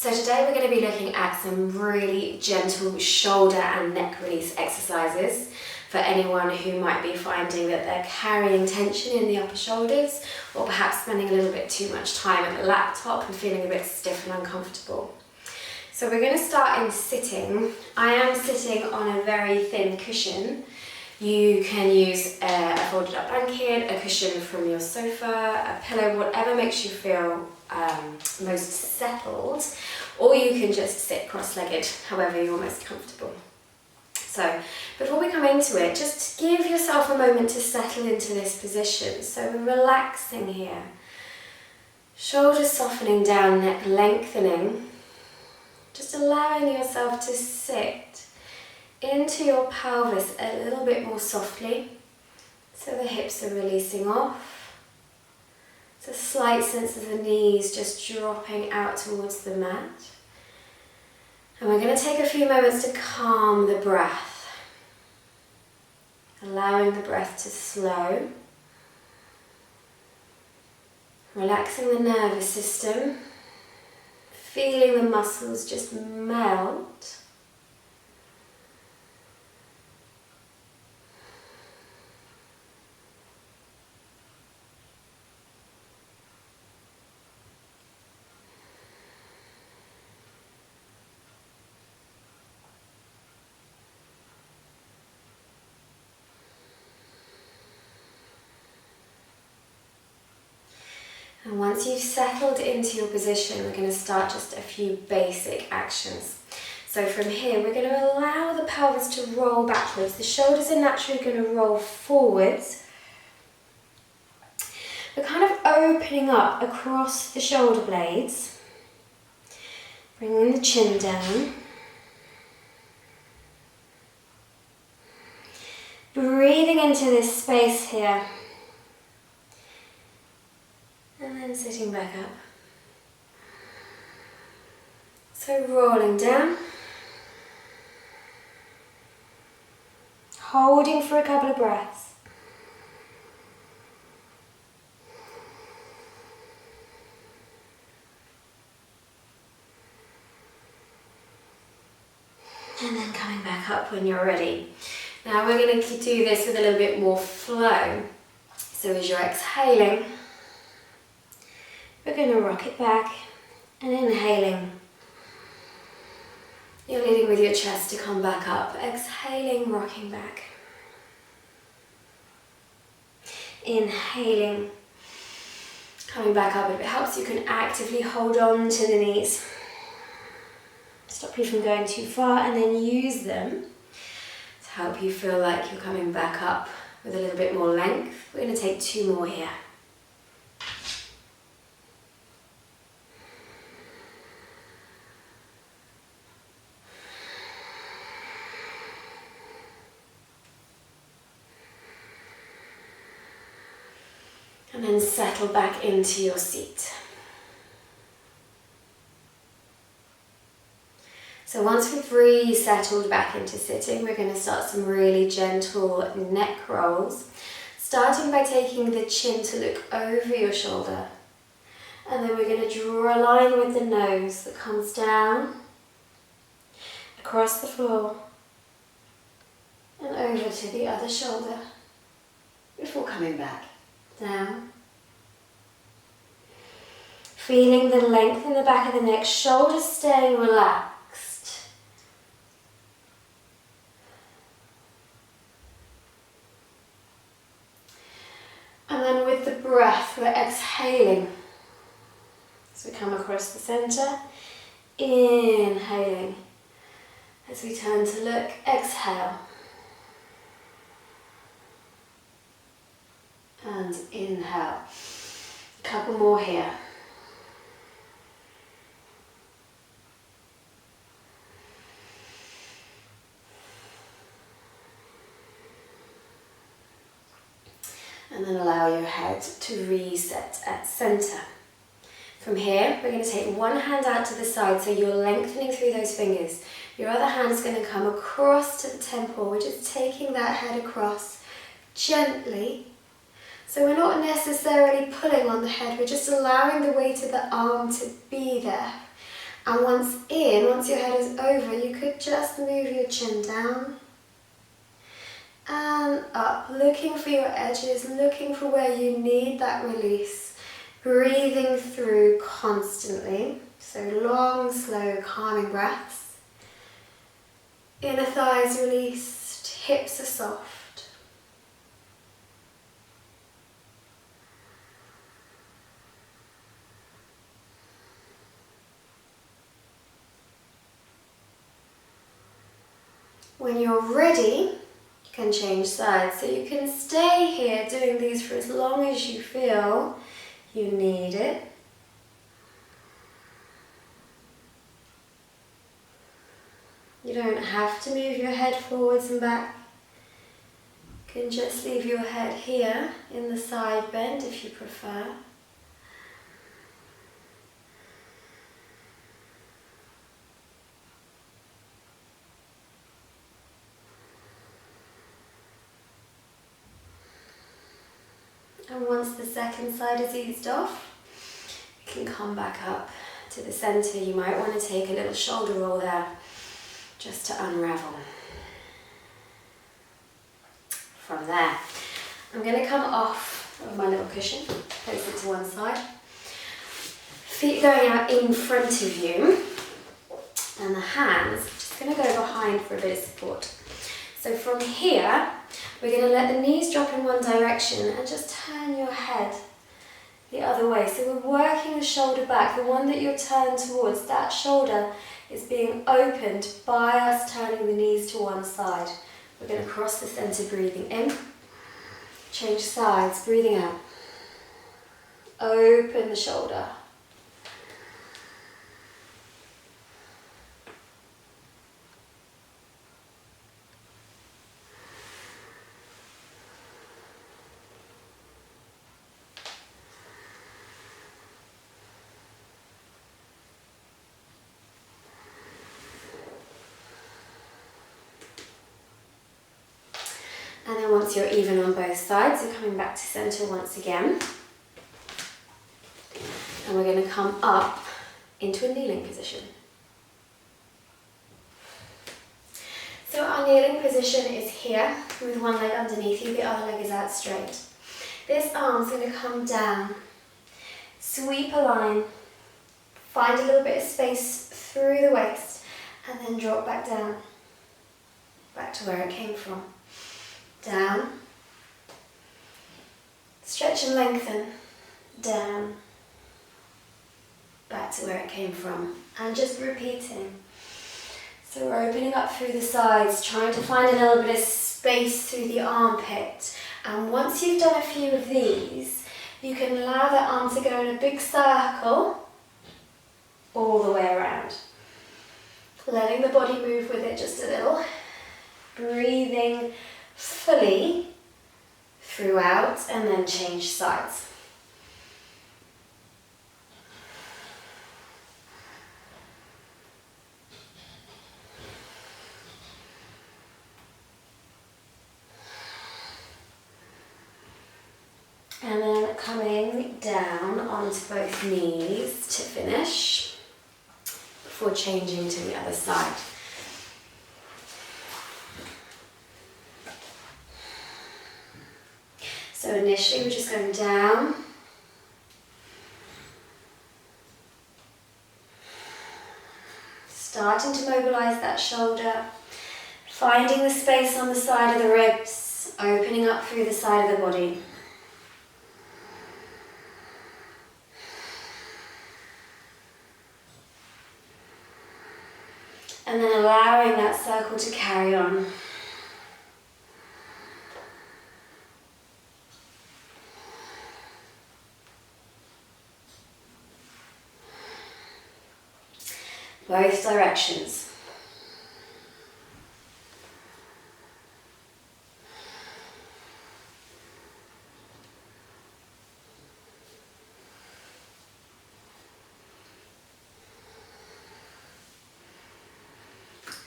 So today we're going to be looking at some really gentle shoulder and neck release exercises for anyone who might be finding that they're carrying tension in the upper shoulders, or perhaps spending a little bit too much time at the laptop and feeling a bit stiff and uncomfortable. So we're going to start in sitting. I am sitting on a very thin cushion. You can use a folded up blanket, a cushion from your sofa, a pillow, whatever makes you feel most settled, or you can just sit cross-legged, however you're most comfortable. So before we come into it, just give yourself a moment to settle into this position. So we're relaxing here, shoulders softening down, neck lengthening, just allowing yourself to sit into your pelvis a little bit more softly, so the hips are releasing off. It's a slight sense of the knees just dropping out towards the mat. And we're going to take a few moments to calm the breath, allowing the breath to slow, relaxing the nervous system, feeling the muscles just melt. And once you've settled into your position, we're going to start just a few basic actions. So from here, we're going to allow the pelvis to roll backwards. The shoulders are naturally going to roll forwards. We're kind of opening up across the shoulder blades, bringing the chin down. Breathing into this space here. And then sitting back up. So rolling down. Holding for a couple of breaths. And then coming back up when you're ready. Now we're going to do this with a little bit more flow. So as you're exhaling, we're going to rock it back, and inhaling, you're leading with your chest to come back up. Exhaling, rocking back. Inhaling, coming back up. If it helps, you can actively hold on to the knees. Stop you from going too far, and then use them to help you feel like you're coming back up with a little bit more length. We're going to take 2 more here. And then settle back into your seat. So once we've resettled back into sitting, we're going to start some really gentle neck rolls, starting by taking the chin to look over your shoulder. And then we're going to draw a line with the nose that comes down, across the floor, and over to the other shoulder, before coming back. Down. Feeling the length in the back of the neck, shoulders staying relaxed. And then with the breath, we're exhaling. As we come across the center, inhaling. As we turn to look, exhale. And inhale. A couple more here. And then allow your head to reset at center. From here, we're going to take one hand out to the side, so you're lengthening through those fingers. Your other hand is going to come across to the temple. We're just taking that head across gently. So we're not necessarily pulling on the head, we're just allowing the weight of the arm to be there. And once your head is over, you could just move your chin down and up, looking for your edges, looking for where you need that release. Breathing through constantly. So long, slow, calming breaths. Inner thighs released, hips are soft. When you're ready, you can change sides. So you can stay here doing these for as long as you feel you need it. You don't have to move your head forwards and back. You can just leave your head here in the side bend if you prefer. And once the second side is eased off, you can come back up to the center. You might want to take a little shoulder roll there just to unravel. From there, I'm going to come off of my little cushion, place it to one side. Feet going out in front of you, and the hands just going to go behind for a bit of support. So from here, we're going to let the knees drop in one direction and just turn your head the other way. So we're working the shoulder back. The one that you're turned towards, that shoulder is being opened by us turning the knees to one side. We're going to cross the center, breathing in. Change sides, breathing out. Open the shoulder. And then once you're even on both sides, you're coming back to center once again. And we're going to come up into a kneeling position. So our kneeling position is here, with one leg underneath you, the other leg is out straight. This arm's going to come down, sweep a line, find a little bit of space through the waist, and then drop back down, back to where it came from. Down, stretch and lengthen, down, back to where it came from, and just repeating. So we're opening up through the sides, trying to find a little bit of space through the armpit, and once you've done a few of these, you can allow that arm to go in a big circle all the way around, letting the body move with it just a little, breathing fully throughout, and then change sides. And then coming down onto both knees to finish before changing to the other side. So initially we're just going down, starting to mobilize that shoulder, finding the space on the side of the ribs, opening up through the side of the body. And then allowing that circle to carry on. Both directions.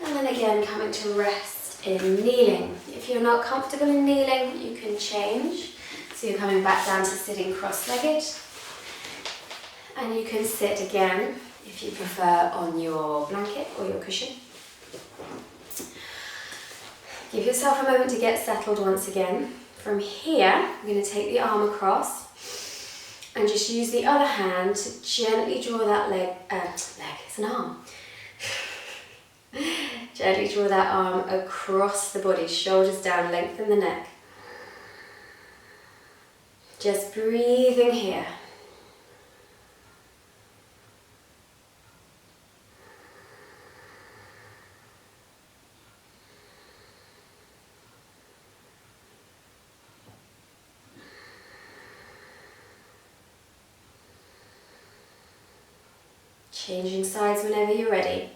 And then again, coming to rest in kneeling. If you're not comfortable in kneeling, you can change. So you're coming back down to sitting cross-legged. And you can sit again if if you prefer, on your blanket or your cushion. Give yourself a moment to get settled once again. From here, I'm going to take the arm across and just use the other hand to gently draw that it's an arm. Gently draw that arm across the body, shoulders down, lengthen the neck. Just breathing here. Changing sides whenever you're ready.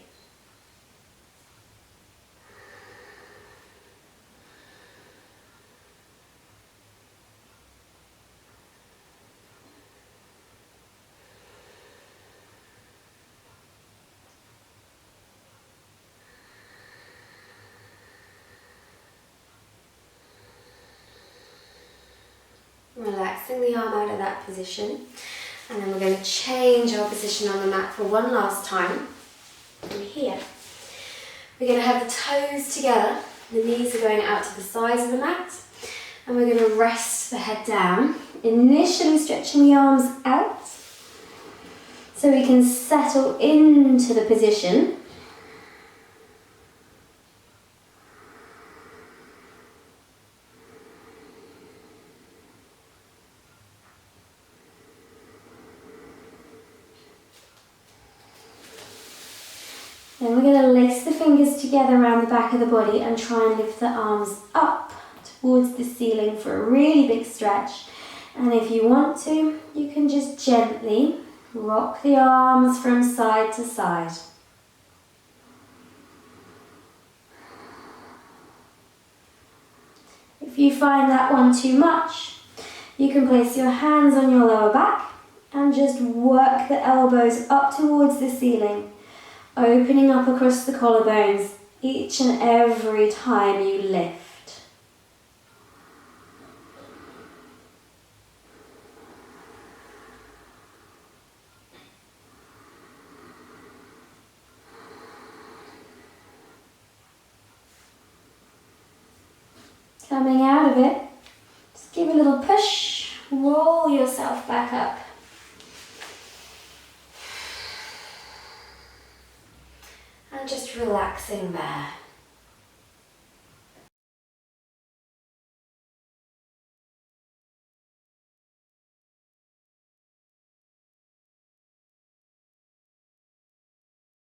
Relaxing the arm out of that position. And then we're going to change our position on the mat for one last time. From here, we're going to have the toes together. The knees are going out to the sides of the mat. And we're going to rest the head down. Initially stretching the arms out so we can settle into the position. Then we're going to lace the fingers together around the back of the body and try and lift the arms up towards the ceiling for a really big stretch. And if you want to, you can just gently rock the arms from side to side. If you find that one too much, you can place your hands on your lower back and just work the elbows up towards the ceiling, opening up across the collarbones each and every time you lift. Coming out of it, just give a little push, roll yourself back up. And just relaxing there.